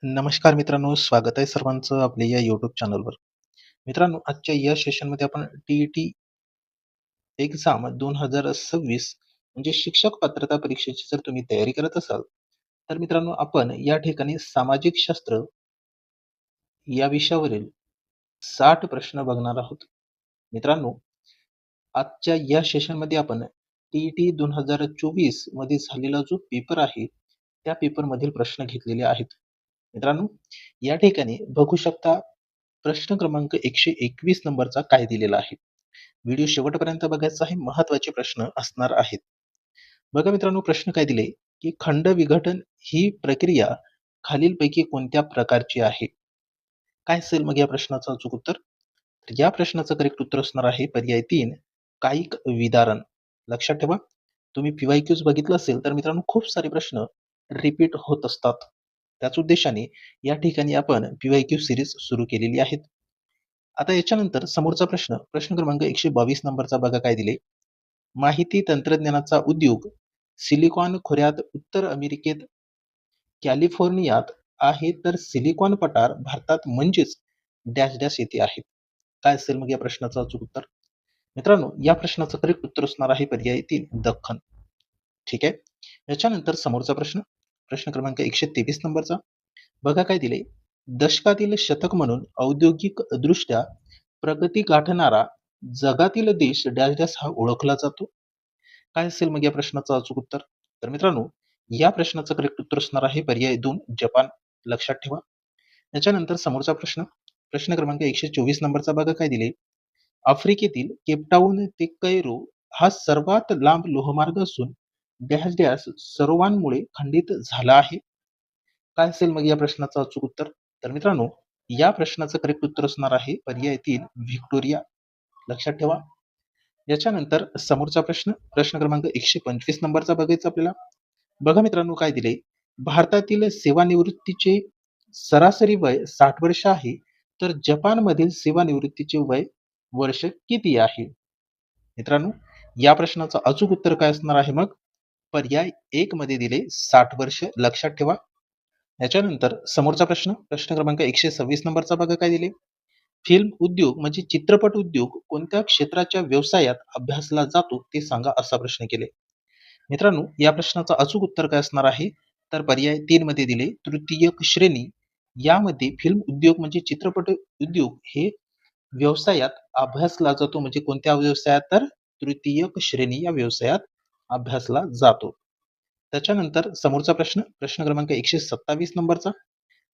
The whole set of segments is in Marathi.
नमस्कार मित्रांनो, स्वागत आहे सर्वांचं आपल्या या YouTube चॅनलवर. मित्रांनो, आजच्या या सेशनमध्ये आपण टी-ई-टी एक्झाम 2026 म्हणजे शिक्षक पात्रता परीक्षेची जर तुम्ही तयारी करत असाल, तर मित्रांनो आपण या ठिकाणी सामाजिक शास्त्र या विषयावरील 60 प्रश्न बघणार आहोत. मित्रांनो, आजच्या या सेशनमध्ये आपण टी-ई-टी 2024 मध्ये झालेला जो पेपर आहे, त्या पेपरमधील प्रश्न घेतलेले आहेत. मित्रांनो, या ठिकाणी बघू शकता प्रश्न क्रमांक 121 नंबरचा काय दिलेला आहे. व्हिडिओ शेवटपर्यंत बघायचा आहे. महत्त्वाचे प्रश्न असणार आहेत. बघा मित्रांनो, प्रश्न काय दिले, की खंड विघटन ही प्रक्रिया खालीलपैकी कोणत्या प्रकारची आहे? काय असेल मग या प्रश्नाचं अचूक उत्तर? तर या प्रश्नाचं करेक्ट उत्तर असणार आहे पर्याय 3 कायिक विदारण. लक्षात ठेवा, तुम्ही PYQs बघितलं असेल तर मित्रांनो खूप सारे प्रश्न रिपीट होत असतात. त्याच उद्देशाने या ठिकाणी आपण PYQ सिरीज सुरू केलेली आहेत. आता याच्यानंतर समोरचा प्रश्न, प्रश्न क्रमांक 122 नंबरचा बघा काय दिले. माहिती तंत्रज्ञानाचा उद्योग सिलिकॉन खोऱ्यात उत्तर अमेरिकेत कॅलिफोर्नियात आहे, तर सिलिकॉन पठार भारतात म्हणजेच डॅश डॅश येथे आहे. काय असेल मग या प्रश्नाचं अचूक उत्तर? मित्रांनो, या प्रश्नाचं करेक्ट उत्तर असणार आहे पर्याय 3 दख्खन. ठीक आहे. याच्यानंतर समोरचा प्रश्न, प्रश्न क्रमांक 123 नंबरचा बघा काय दिले. दशकातील शतक म्हणून औद्योगिक दृष्ट्या प्रगती गाठणारा जगातील देश डॅश डॅश हा ओळखला जातो. काय असेल मग या प्रश्नाचं अचूक उत्तर? तर मित्रांनो, या प्रश्नाचं करेक्ट उत्तर असणार आहे पर्याय 2 जपान. लक्षात ठेवा. याच्यानंतर समोरचा प्रश्न, प्रश्न क्रमांक 124 नंबरचा बघा काय दिले. आफ्रिकेतील केपटाऊन ते कैरो हा सर्वात लांब लोहमार्ग असून डॅश डॅश सरोवरांमुळे खंडित झाला आहे. काय असेल मग या प्रश्नाचं अचूक उत्तर? तर मित्रांनो, या प्रश्नाचं करेक्ट उत्तर असणार आहे पर्याय 3 व्हिक्टोरिया. लक्षात ठेवा. याच्यानंतर समोरचा प्रश्न, प्रश्न क्रमांक 125 नंबरचा बघायचा आपल्याला. बघा मित्रांनो काय दिले. भारतातील सेवानिवृत्तीचे सरासरी वय 60 वर्ष आहे, तर जपानमधील सेवानिवृत्तीचे वय वर्ष किती आहे? मित्रांनो, या प्रश्नाचं अचूक उत्तर काय असणार आहे मग? पर्याय 1 मध्ये दिले 60 वर्ष. लक्षात ठेवा. याच्यानंतर समोरचा प्रश्न, प्रश्न क्रमांक 126 नंबरचा बघा काय दिले. फिल्म उद्योग म्हणजे चित्रपट उद्योग कोणत्या क्षेत्राच्या व्यवसायात अभ्यासला जातो ते सांगा, असा प्रश्न केले. मित्रांनो, या प्रश्नाचं अचूक उत्तर काय असणार आहे? तर पर्याय 3 मध्ये दिले तृतीयक श्रेणी. यामध्ये फिल्म उद्योग म्हणजे चित्रपट उद्योग हे व्यवसायात अभ्यासला जातो. म्हणजे कोणत्या व्यवसायात? तर तृतीयक श्रेणी या व्यवसायात अभ्यासला जातो. त्याच्यानंतर समोरचा प्रश्न, प्रश्न क्रमांक 127 नंबरचा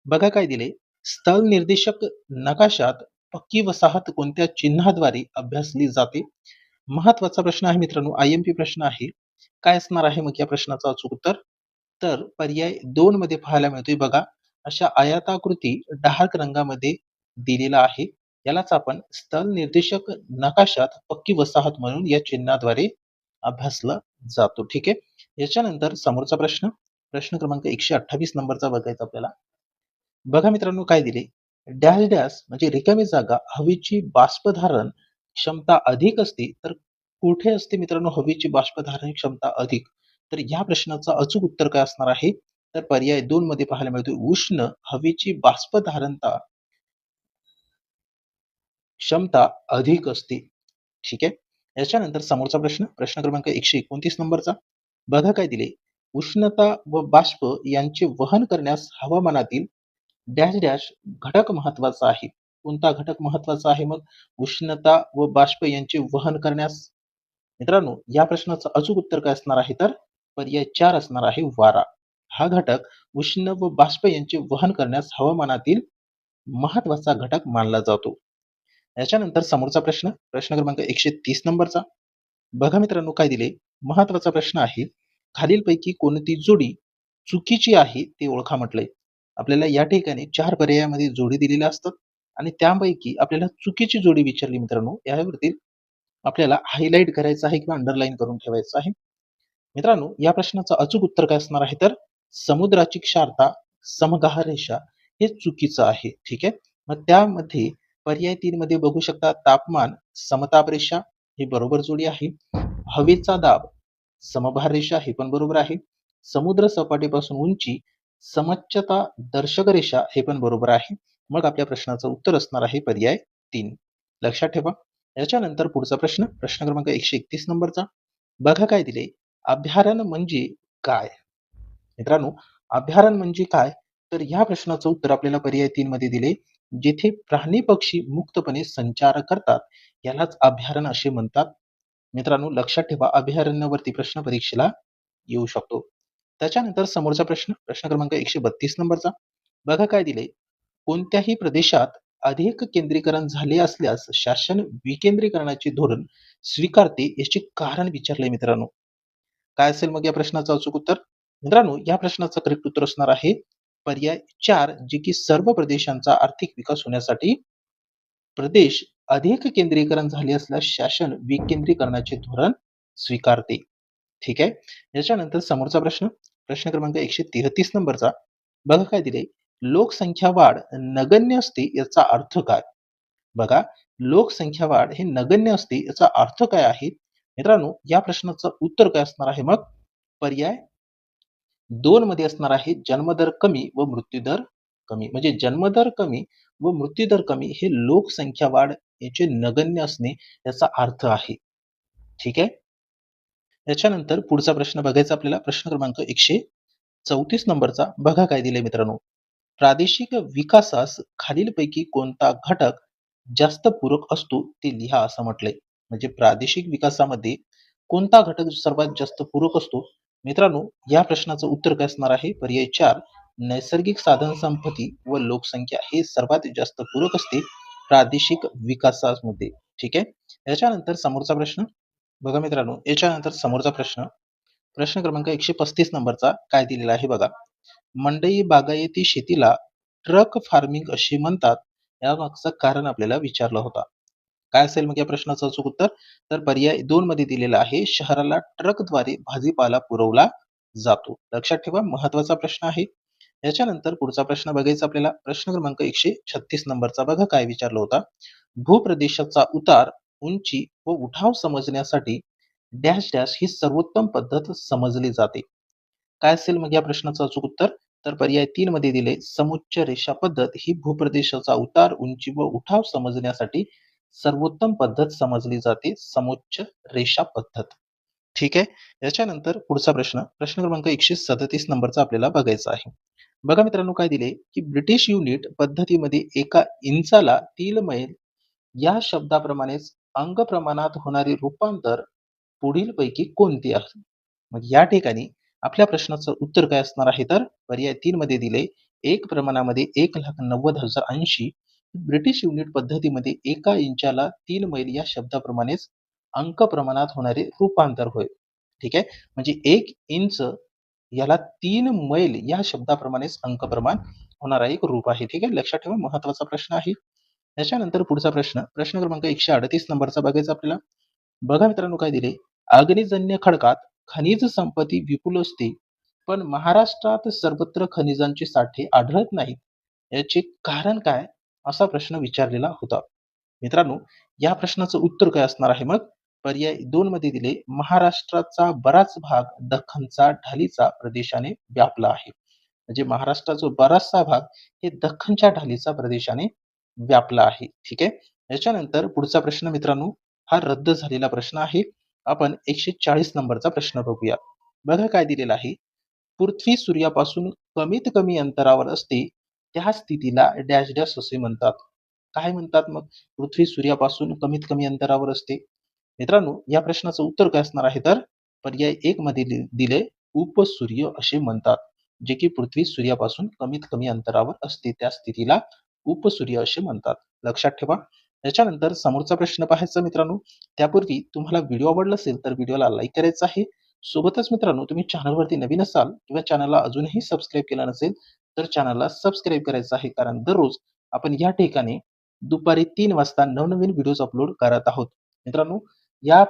बघा काय दिले. स्थळ निर्देशक नकाशात पक्की वसाहत कोणत्या चिन्हाद्वारे अभ्यासली जाते? महत्वाचा प्रश्न आहे मित्रांनो, IMP प्रश्न आहे. काय असणार आहे मग या प्रश्नाचं अचूक उत्तर? तर पर्याय 2 मध्ये पाहायला मिळतोय बघा. अशा आयताकृती डार्क रंगामध्ये दिलेला आहे. यालाच आपण स्थळ निर्देशक नकाशात पक्की वसाहत म्हणून या चिन्हाद्वारे अभ्यासला जातो. ठीक आहे. याच्यानंतर समोरचा प्रश्न, प्रश्न क्रमांक 128 नंबरचा बघायचा आपल्याला. बघा मित्रांनो काय दिले. डॅश डॅश म्हणजे रिकामी जागा हवेची बाष्पधारण क्षमता अधिक असते, तर कुठे असते मित्रांनो हवेची बाष्पधारण क्षमता अधिक? तर या प्रश्नाचं अचूक उत्तर काय असणार आहे? तर पर्याय 2 मध्ये पाहायला मिळतो उष्ण हवेची बाष्पधारणता क्षमता अधिक असते. ठीक आहे. याच्यानंतर समोरचा प्रश्न, प्रश्न क्रमांक 129 नंबरचा बघा काय दिले. उष्णता व बाष्प यांचे वहन करण्यास हवामानातील डॅश डॅश घटक महत्वाचा आहे. कोणता घटक महत्वाचा आहे मग? उष्णता व बाष्प यांचे वहन करण्यास. मित्रांनो, या प्रश्नाचं अचूक उत्तर काय असणार आहे? तर पर्याय 4 असणार आहे वारा. हा घटक उष्ण व बाष्प यांचे वहन करण्यास हवामानातील महत्वाचा घटक मानला जातो. याच्यानंतर समोरचा प्रश्न, प्रश्न क्रमांक 130 नंबरचा बघा मित्रांनो काय दिले. महत्वाचा प्रश्न आहे. खालीलपैकी कोणती जोडी चुकीची आहे ते ओळखा म्हटलंय. आपल्याला या ठिकाणी 4 पर्यायामध्ये जोडी दिलेल्या असतात आणि त्यापैकी आपल्याला चुकीची जोडी विचारली मित्रांनो, यावरती आपल्याला हायलाइट करायचं आहे किंवा अंडरलाईन करून ठेवायचं आहे. मित्रांनो, या प्रश्नाचं अचूक उत्तर काय असणार आहे? तर समुद्राची क्षारता समगाह रेषा हे चुकीचं आहे. ठीक आहे. मग त्यामध्ये पर्याय 3 मध्ये बघू शकता तापमान समताप रेषा ही बरोबर जोडी आहे. हवेचा दाब समभार रेषा हे पण बरोबर आहे. समुद्र सपाटीपासून उंची समोच्चता दर्शक रेषा हे पण बरोबर आहे. मग आपल्या प्रश्नाचं उत्तर असणार आहे पर्याय 3. लक्षात ठेवा. याच्यानंतर पुढचा प्रश्न, प्रश्न क्रमांक 131 नंबरचा. बघा काय दिले. अभयारण्य म्हणजे काय? मित्रांनो, अभयारण्य म्हणजे काय? तर ह्या प्रश्नाचं उत्तर आपल्याला पर्याय 3 मध्ये दिले. जेथे प्राणी पक्षी मुक्तपणे संचार करतात यालाच अभयारण्य असे म्हणतात. मित्रांनो लक्षात ठेवा, अभयारण्यावरती प्रश्न परीक्षेला येऊ शकतो. त्याच्यानंतर समोरचा प्रश्न, प्रश्न क्रमांक 132 नंबरचा. बघा काय दिले. कोणत्याही प्रदेशात अधिक केंद्रीकरण झाले असल्यास शासन विकेंद्रीकरणाचे धोरण स्वीकारते याचे कारण विचारले मित्रांनो. काय असेल मग या प्रश्नाचं अचूक उत्तर? मित्रांनो या प्रश्नाचं करेक्ट उत्तर असणार आहे पर्याय 4, जे की सर्व प्रदेशांचा आर्थिक विकास होण्यासाठी प्रदेश अधिक केंद्रीकरण झाले असल्यास शासन विकेंद्रीकरणाचे धोरण स्वीकारते. ठीक आहे. याच्यानंतर समोरचा प्रश्न, प्रश्न क्रमांक 133 नंबरचा. बघा काय दिले. लोकसंख्या वाढ नगण्य असते याचा अर्थ काय? बघा, लोकसंख्या वाढ हे नगण्य असते याचा अर्थ काय आहे? मित्रांनो या प्रश्नाचं उत्तर काय असणार आहे मग? पर्याय 2 मध्ये असणार आहे जन्मदर कमी व मृत्यूदर कमी. म्हणजे जन्मदर कमी व मृत्यूदर कमी हे लोकसंख्या वाढ याचे नगण्य असणे याचा अर्थ आहे. ठीक आहे. याच्यानंतर पुढचा प्रश्न बघायचा आपल्याला, प्रश्न क्रमांक 134 नंबरचा. बघा काय दिले मित्रांनो. प्रादेशिक विकासास खालीलपैकी कोणता घटक जास्त पूरक असतो ते लिहा असं म्हटलंय. म्हणजे प्रादेशिक विकासामध्ये कोणता घटक सर्वात जास्त पूरक असतो? मित्रांनो या प्रश्नाचं उत्तर काय असणार आहे? पर्याय 4, नैसर्गिक साधन संपत्ती व लोकसंख्या हे सर्वात जास्त पूरक असते प्रादेशिक विकासामध्ये. ठीक आहे. याच्यानंतर समोरचा प्रश्न बघा मित्रांनो, याच्यानंतर समोरचा प्रश्न, प्रश्न क्रमांक 135 नंबरचा काय दिलेला आहे बघा. मंडई बागायती शेतीला ट्रक फार्मिंग असे म्हणतात. यामागचं कारण आपल्याला विचारलं होता. काय असेल मग या प्रश्नाचं अचूक उत्तर? तर पर्याय 2 मध्ये दिलेला आहे शहराला ट्रकद्वारे भाजीपाला पुरवला जातो. लक्षात ठेवा, महत्वाचा प्रश्न आहे. याच्यानंतर पुढचा प्रश्न बघायचा आपल्याला, प्रश्न क्रमांक 136 नंबरचा. बघा काय विचारलं होता. भूप्रदेशाचा उतार, उंची व उठाव समजण्यासाठी डॅश डॅश ही सर्वोत्तम पद्धत समजली जाते. काय असेल मग या प्रश्नाचं अचूक उत्तर? तर पर्याय 3 मध्ये दिले समुच्च रेषा पद्धत ही भूप्रदेशाचा उतार, उंची व उठाव समजण्यासाठी सर्वोत्तम पद्धत समजली जाते, समुच्च रेषा पद्धत. ठीक आहे. याच्यानंतर पुढचा प्रश्न, प्रश्न क्रमांक 137 नंबरचा आपल्याला बघायचा आहे. बघा मित्रांनो काय दिले की ब्रिटिश युनिट पद्धतीमध्ये एका इंचाला 3 मैल या शब्दाप्रमाणेच अंग प्रमाणात होणारे रूपांतर पुढीलपैकी कोणते आहे? मग या ठिकाणी आपल्या प्रश्नाचं उत्तर काय असणार आहे? तर पर्याय 3 मध्ये दिले एक प्रमाणामध्ये 1,90,080 ब्रिटिश युनिट पद्धतीमध्ये एका इंचाला 3 मैल या शब्दाप्रमाणेच अंक प्रमाणात होणारे रूपांतर होय. ठीक आहे. म्हणजे 1 इंच याला 3 मैल या शब्दाप्रमाणेच अंक प्रमाण होणारा एक रूप आहे. ठीक आहे. लक्षात ठेवा, महत्वाचा प्रश्न आहे. त्याच्यानंतर पुढचा प्रश्न, प्रश्न क्रमांक 138 नंबरचा बघायचा आपल्याला. बघा मित्रांनो काय दिले. अग्निजन्य खडकात खनिज संपत्ती विपुल असते, पण महाराष्ट्रात सर्वत्र खनिजांचे साठे आढळत नाहीत. याचे कारण काय? असा प्रश्न विचारलेला होता. मित्रांनो या प्रश्नाचं उत्तर काय असणार आहे मग? पर्याय 2 मध्ये दिले महाराष्ट्राचा बराच भाग दख्खनचा ढालीचा प्रदेशाने व्यापला आहे. म्हणजे महाराष्ट्राचा बराचसा भाग हे दख्खनच्या ढालीचा प्रदेशाने व्यापला आहे. ठीक आहे. याच्यानंतर पुढचा प्रश्न मित्रांनो हा रद्द झालेला प्रश्न आहे. आपण 140 नंबरचा प्रश्न बघूया. बघा काय दिलेला आहे. पृथ्वी सूर्यापासून कमीत कमी अंतरावर असते त्या स्थितीला डॅश डॅश असे म्हणतात. काय म्हणतात मग? पृथ्वी सूर्यापासून कमीत कमी अंतरावर असते. मित्रांनो या प्रश्नाचं उत्तर काय असणार आहे? तर पर्याय 1 मध्ये दिले उपसूर्य असे म्हणतात. जे की पृथ्वी सूर्यापासून कमीत कमी अंतरावर असते त्या स्थितीला उपसूर्य असे म्हणतात. लक्षात ठेवा. त्याच्यानंतर समोरचा प्रश्न पाहायचा मित्रांनो. त्यापूर्वी तुम्हाला व्हिडिओ आवडला असेल तर व्हिडिओला लाईक करायचा आहे. सोबतच मित्रांनो तुम्ही चॅनलवरती नवीन असाल किंवा चॅनलला अजूनही सबस्क्राईब केलं नसेल तर चॅनलला सबस्क्राईब करायचं आहे. कारण दररोज आपण या ठिकाणी दुपारी 3 वाजता नवनवीन व्हिडिओज अपलोड करत आहोत. मित्रांनो या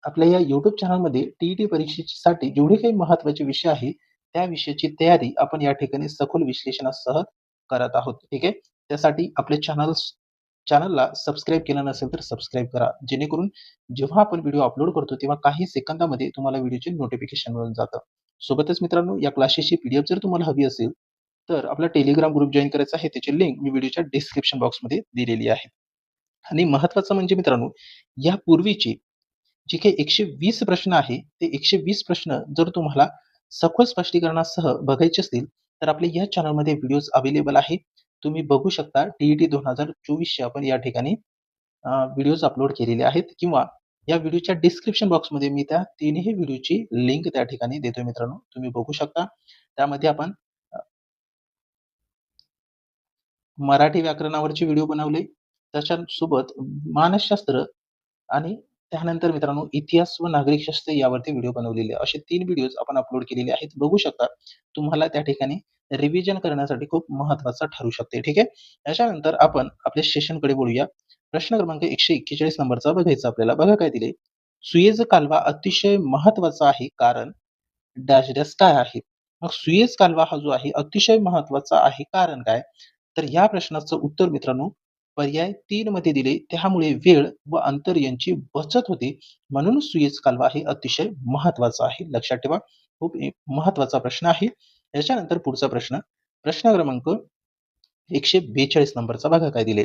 आपल्या या YouTube चॅनलमध्ये टी-ई-टी परीक्षेसाठी जेवढे काही महत्त्वाचे विषय आहे, त्या विषयाची तयारी आपण या ठिकाणी सखोल विश्लेषणासह करत आहोत. ठीक आहे. त्यासाठी आपल्या चॅनलला सबस्क्राईब केलं नसेल तर सबस्क्राईब करा. जेणेकरून जेव्हा आपण व्हिडिओ अपलोड करतो तेव्हा काही सेकंदामध्ये तुम्हाला व्हिडिओचे नोटिफिकेशन मिळून जातं. सोबतच मित्रांनो, या क्लासेसची पीडीएफ जर तुम्हाला हवी असेल, तर आपला टेलिग्राम ग्रुप जॉइन करायचा आहे. त्याची लिंक मी व्हिडिओच्या डिस्क्रिप्शन बॉक्समध्ये दिलेली आहे. आणि महत्त्वाचं म्हणजे मित्रांनो, यापूर्वीचे जे काही 120 प्रश्न आहे, ते 120 प्रश्न जर तुम्हाला सखोल स्पष्टीकरणासह बघायचे असतील, तर आपल्या या चॅनलमध्ये व्हिडिओज अवेलेबल आहे. तुम्ही बघू शकता. टी-ई-टी 2024 चे आपण या ठिकाणी व्हिडिओज अपलोड केलेले आहेत किंवा या व्हिडिओच्या डिस्क्रिप्शन बॉक्समध्ये मी त्या तिन्ही व्हिडिओची लिंक त्या ठिकाणी देतोय मित्रांनो. तुम्ही बघू शकता. त्यामध्ये आपण मराठी व्याकरणावरचे व्हिडिओ बनवले. त्याच्यासोबत मानसशास्त्र आणि त्यानंतर मित्रांनो इतिहास व नागरिकशास्त्र यावरती व्हिडिओ बनवलेले असे 3 व्हिडिओज आपण अपलोड केलेले आहेत. बघू शकता. तुम्हाला त्या ठिकाणी रिव्हिजन करण्यासाठी खूप महत्त्वाचा ठरू शकते. ठीक आहे. त्याच्यानंतर आपण आपल्या सेशनकडे वळूया. प्रश्न क्रमांक 141 नंबरचा बघायचा आपल्याला. बघा काय दिले. सुएझ कालवा अतिशय महत्त्वाचा आहे कारण डॅश डॅश काय आहे? मग सुएझ कालवा हा जो आहे अतिशय महत्त्वाचा आहे कारण काय? तर या प्रश्नाचं उत्तर मित्रांनो पर्याय 3 मध्ये दिले. त्यामुळे वेळ व अंतर यांची बचत होते. म्हणून सुएझ कालवा हे अतिशय महत्त्वाचा आहे. लक्षात ठेवा. खूप एक महत्त्वाचा प्रश्न आहे. याच्यानंतर पुढचा प्रश्न. प्रश्न क्रमांक 142 नंबरचा बघा काय दिले.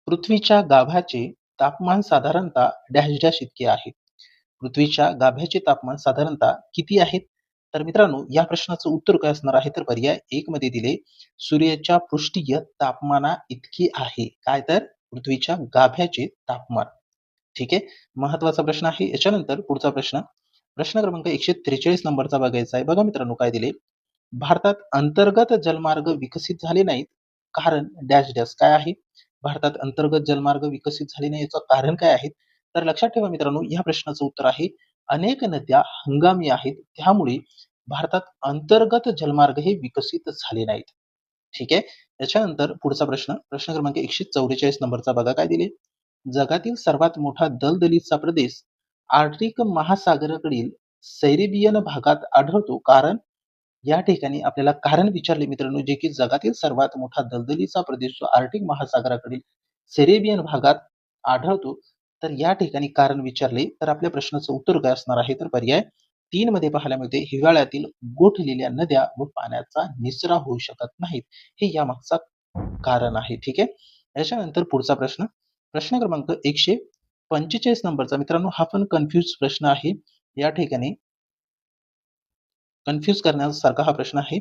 पृथ्वीच्या गाभ्याचे तापमान साधारणतः डॅश डॅश इतके आहे. पृथ्वीच्या गाभ्याचे तापमान साधारणतः किती आहेत? तर मित्रांनो, या प्रश्नाचं उत्तर काय असणार आहे? तर पर्याय 1 मध्ये दिले. सूर्याच्या पृष्ठीय तापमाना इतकी आहे. काय तर? पृथ्वीच्या गाभ्याचे तापमान. ठीक आहे. महत्वाचा प्रश्न आहे. याच्यानंतर पुढचा प्रश्न. प्रश्न क्रमांक 143 नंबरचा बघायचा आहे. बघा मित्रांनो काय दिले. भारतात अंतर्गत जलमार्ग विकसित झाले नाहीत कारण डॅश डॅश काय आहे? भारतात अंतर्गत जलमार्ग विकसित झाले नाही याचं कारण काय आहे? तर लक्षात ठेवा मित्रांनो, या प्रश्नाचं उत्तर आहे अनेक नद्या हंगामी आहेत, त्यामुळे भारतात अंतर्गत जलमार्ग हे विकसित झाले नाहीत. ठीक आहे. त्याच्यानंतर पुढचा प्रश्न. प्रश्न क्रमांक 144 नंबरचा बघा काय दिले. जगातील सर्वात मोठा दलदलीचा प्रदेश आर्क्टिक महासागराकडील सैरेबियन भागात आढळतो कारण या ठिकाणी आपल्याला कारण विचारले मित्रांनो, जे की जगातील सर्वात मोठा दलदलीचा प्रदेश जो आर्क्टिक महासागराकडील सेरेबियन भागात आढळतो. तर या ठिकाणी कारण विचारले तर आपल्या प्रश्नाचं उत्तर काय असणार आहे? तर पर्याय 3 मध्ये पाहायला मिळते. हिवाळ्यातील गोठलेल्या नद्या व पाण्याचा निचरा होऊ शकत नाहीत. हे यामागचा कारण आहे. ठीक आहे. याच्यानंतर पुढचा प्रश्न. प्रश्न क्रमांक 145 नंबरचा मित्रांनो, हा पण कन्फ्यूज प्रश्न आहे. या ठिकाणी कन्फ्यूज करण्यासारखा हा प्रश्न आहे.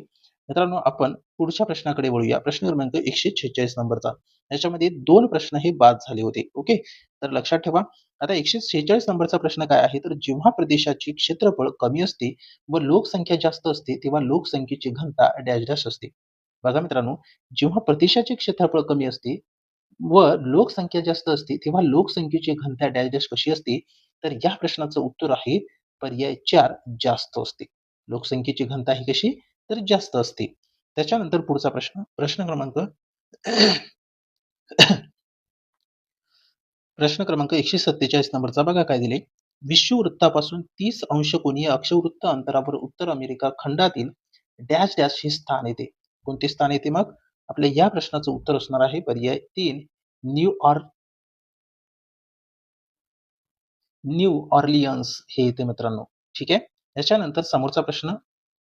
मित्रांनो, आपण पुढच्या प्रश्नाकडे वळूया. प्रश्न क्रमांक 146 नंबरचा. याच्यामध्ये 2 प्रश्न हे बाद झाले होते. ओके. तर लक्षात ठेवा. आता 146 नंबरचा प्रश्न काय आहे? तर जेव्हा प्रदेशाचे क्षेत्रफळ कमी असते व लोकसंख्या जास्त असते, तेव्हा लोकसंख्येची घनता डॅश डॅश असते. बघा मित्रांनो, जेव्हा प्रदेशाचे क्षेत्रफळ कमी असते व लोकसंख्या जास्त असते, तेव्हा लोकसंख्येची घनता डॅश डॅश कशी असते? तर या प्रश्नाचं उत्तर आहे पर्याय 4 जास्त असते. लोकसंख्येची घनता ही कशी? तर जास्त असते. त्याच्यानंतर पुढचा प्रश्न. प्रश्न क्रमांक प्रश्न क्रमांक 147 नंबरचा बघा काय दिले. विषुववृत्तापासून 30 अंश कोनीय अक्षवृत्त अंतरावर उत्तर अमेरिका खंडातील डॅश डॅश हे स्थान येते. कोणते स्थान येते मग? आपल्या या प्रश्नाचं उत्तर असणार आहे पर्याय 3 न्यू ऑर्लियन्स हे येते मित्रांनो. ठीक आहे. याच्यानंतर समोरचा प्रश्न.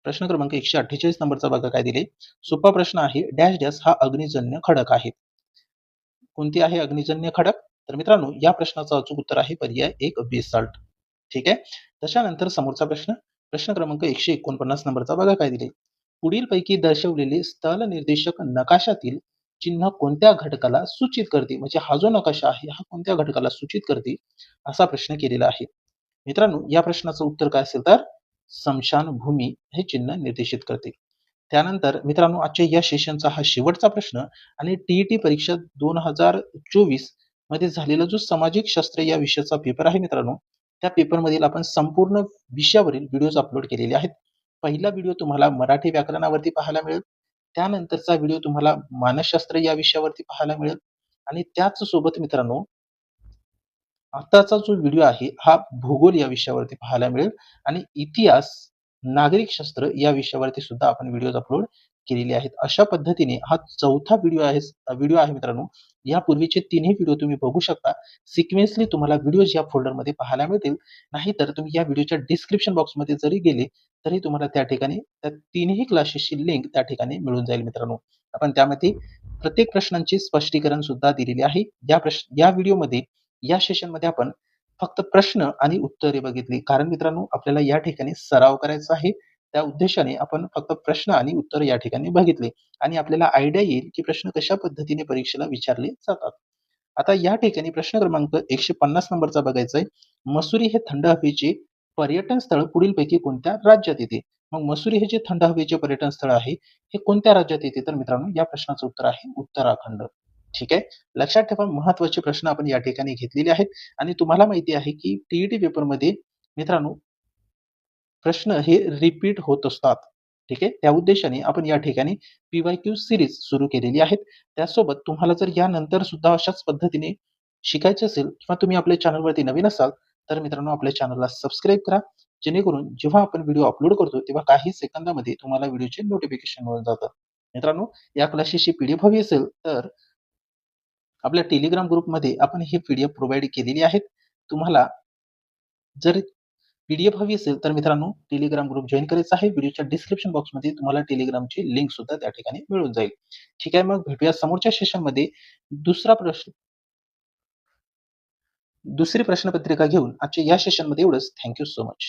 प्रश्न क्रमांक 148 नंबरचा बघा काय दिले. सोपा प्रश्न आहे. डॅश डॅश हा अग्निजन्य खडक आहे. कोणती आहे अग्निजन्य खडक? तर मित्रांनो, या प्रश्नाचं अचूक उत्तर आहे पर्याय 1 बेसाल्ट. ठीक आहे. त्याच्यानंतर समोरचा प्रश्न. प्रश्न क्रमांक 149 नंबरचा बघा काय दिले. पुढीलपैकी दर्शवलेले स्थल निर्देशक नकाशातील चिन्ह कोणत्या घटकाला सूचित करते? म्हणजे हा जो नकाशा आहे हा कोणत्या घटकाला सूचित करते? असा प्रश्न केलेला आहे. मित्रांनो, या प्रश्नाचं उत्तर काय असेल तर स्मशानभूमी हे चिन्ह निर्देशित करते. त्यानंतर मित्रांनो, आजच्या या सेशनचा हा शेवटचा प्रश्न आणि टी-ई-टी परीक्षा 2024 मध्ये झालेला जो सामाजिक शास्त्र या विषयाचा पेपर आहे मित्रांनो, त्या पेपरमधील आपण संपूर्ण विषयावरील व्हिडिओज अपलोड केलेले आहेत. पहिला व्हिडिओ तुम्हाला मराठी व्याकरणावरती पाहायला मिळेल. त्यानंतरचा व्हिडिओ तुम्हाला मानसशास्त्र या विषयावरती पाहायला मिळेल आणि त्याच सोबत मित्रांनो, आताचा जो व्हिडिओ आहे हा भूगोल या विषयावरती पाहायला मिळेल आणि इतिहास, नागरिकशास्त्र या विषयावरती सुद्धा आपण व्हिडिओज अपलोड केलेली आहेत. अशा पद्धतीने हा 4था व्हिडिओ आहे मित्रांनो. यापूर्वीचे 3ही व्हिडिओ तुम्ही बघू शकता. सिक्वेन्सली तुम्हाला व्हिडिओज या फोल्डरमध्ये पाहायला मिळतील. नाहीतर तुम्ही या व्हिडिओच्या डिस्क्रिप्शन बॉक्समध्ये जरी गेले, तरी तुम्हाला त्या ठिकाणी त्या 3ही क्लासेसची लिंक त्या ठिकाणी मिळून जाईल मित्रांनो. आपण त्यामध्ये प्रत्येक प्रश्नांचे स्पष्टीकरण सुद्धा दिलेले आहे. या व्हिडिओमध्ये, या सेशनमध्ये आपण फक्त प्रश्न आणि उत्तरे बघितली. कारण मित्रांनो, आपल्याला या ठिकाणी सराव करायचा आहे. त्या उद्देशाने आपण फक्त प्रश्न आणि उत्तर या ठिकाणी बघितले आणि आपल्याला आयडिया येईल की प्रश्न कशा पद्धतीने परीक्षेला विचारले जातात. आता या ठिकाणी प्रश्न क्रमांक 150 नंबरचा बघायचा आहे. मसुरी हे थंड हवेचे पर्यटन स्थळ पुढीलपैकी कोणत्या राज्यात येते? मग मसुरी हे जे थंड हवेचे पर्यटन स्थळ आहे, हे कोणत्या राज्यात येते? तर मित्रांनो, या प्रश्नाचं उत्तर आहे उत्तराखंड. ठीक आहे. लक्षात ठेवा, महत्त्वाचे प्रश्न आपण या ठिकाणी घेतलेले आहेत आणि तुम्हाला माहिती आहे की टीईटी पेपरमध्ये मित्रांनो प्रश्न हे रिपीट होत असतात. ठीक आहे. त्या उद्देशाने आपण या ठिकाणी पी-वाय-क्यू सीरीज सुरू केलेली आहेत. त्यासोबत तुम्हाला जर यानंतर सुद्धा अशाच पद्धतीने शिकायचे असेल किंवा तुम्ही आपल्या चॅनलवरती नवीन असाल, तर मित्रांनो आपल्या चॅनलला सबस्क्राईब करा. जेणेकरून जेव्हा आपण व्हिडिओ अपलोड करतो, तेव्हा काही सेकंदामध्ये तुम्हाला व्हिडिओचे नोटिफिकेशन मिळून जातं. मित्रांनो, या क्लासेसची पी-डी-एफ हवी असेल, तर आपल्या टेलिग्राम ग्रुपमध्ये आपण ही पी-डी-एफ प्रोव्हाईड केलेली आहेत. तुम्हाला जर पी-डी-एफ हवी असेल, तर मित्रांनो टेलिग्राम ग्रुप जॉइन करायचा आहे. व्हिडिओच्या डिस्क्रिप्शन बॉक्समध्ये तुम्हाला टेलिग्रामची लिंक सुद्धा त्या ठिकाणी मिळून जाईल. ठीक आहे, मग भेटूया समोरच्या सेशनमध्ये दुसरा प्रश्न दुसरी प्रश्नपत्रिका घेऊन. आजच्या या सेशनमध्ये एवढंच. Thank so much.